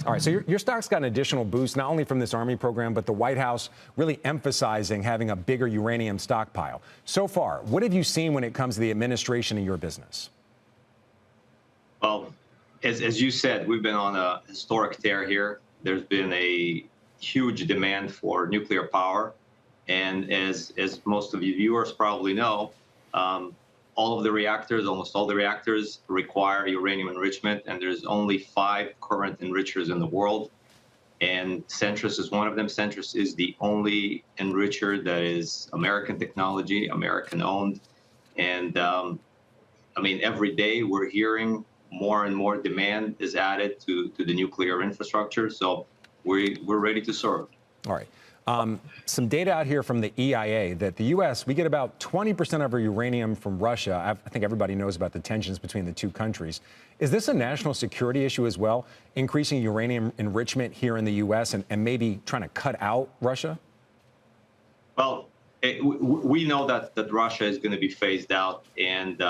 All right, so your stock's got an additional boost, not only from this Army program, but the White House really emphasizing having a bigger uranium stockpile. So far, what have you seen when it comes to the administration of your business? Well, as you said, we've been on a historic tear here. There's been a huge demand for nuclear power. And as most of you viewers probably know, all of the reactors, almost all the reactors require uranium enrichment, and there's only 5 current enrichers in the world. And Centrus is one of them. Centrus is the only enricher that is American technology, American owned. And I mean, every day we're hearing more and more demand is added to the nuclear infrastructure. So we're ready to serve. All right. Some data out here from the EIA that the U.S., we get about 20% of our uranium from Russia. I think everybody knows about the tensions between the two countries. Is this a national security issue as well, increasing uranium enrichment here in the U.S. and maybe trying to cut out Russia? Well, we know that Russia is going to be phased out, and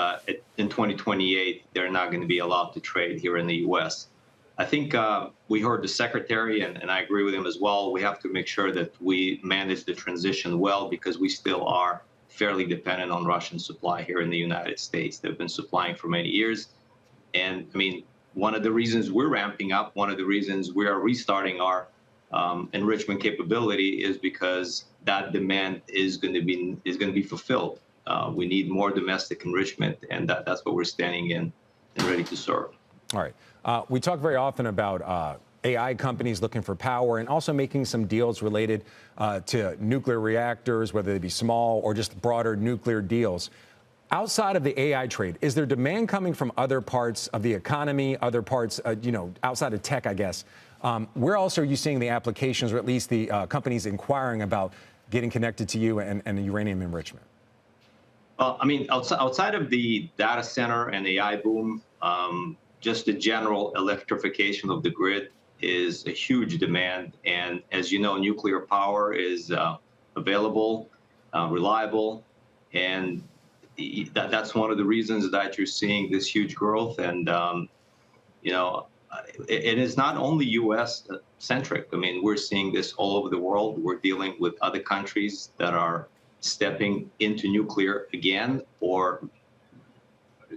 in 2028, they're not going to be allowed to trade here in the U.S. I think we heard the secretary, and I agree with him as well. We have to make sure that we manage the transition well, because we still are fairly dependent on Russian supply here in the United States. They've been supplying for many years. And I mean, one of the reasons we're ramping up, one of the reasons we are restarting our enrichment capability is because that demand is going to be fulfilled. We need more domestic enrichment, and that's what we're standing in and ready to serve. All right. We talk very often about AI companies looking for power and also making some deals related to nuclear reactors, whether they be small or just broader nuclear deals. Outside of the AI trade, is there demand coming from other parts of the economy, other parts, outside of tech, I guess? Where else are you seeing the applications, or at least the companies inquiring about getting connected to you and the uranium enrichment? I mean, outside of the data center and AI boom, just the general electrification of the grid is a huge demand. And as you know, nuclear power is available, reliable, and that's one of the reasons that you're seeing this huge growth. And, it is not only U.S. centric. I mean, we're seeing this all over the world. We're dealing with other countries that are stepping into nuclear again, or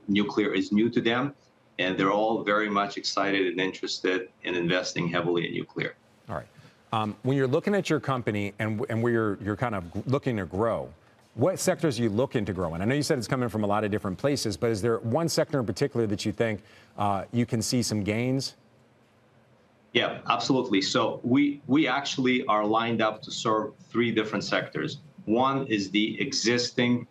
nuclear is new to them. And they're all very much excited and interested in investing heavily in nuclear. All right. When you're looking at your company and where you're kind of looking to grow, what sectors are you looking to grow in? I know you said it's coming from a lot of different places, but is there one sector in particular that you think you can see some gains? Yeah, absolutely. So we actually are lined up to serve 3 different sectors. One is the existing,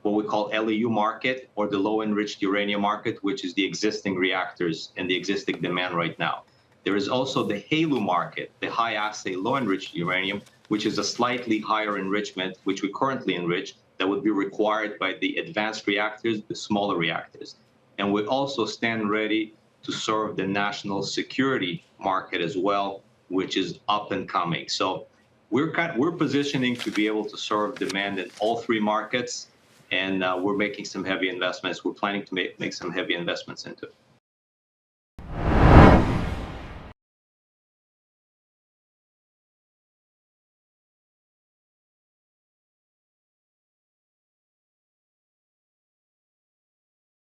what we call LEU market, or the low enriched uranium market, which is the existing reactors and the existing demand right now. There is also the HALEU market, the high assay low enriched uranium, which is a slightly higher enrichment, which we currently enrich, that would be required by the advanced reactors, the smaller reactors. And we also stand ready to serve the national security market as well, which is up and coming. So we're positioning to be able to serve demand in all 3 markets. And we're making some heavy investments. We're planning to make some heavy investments into it.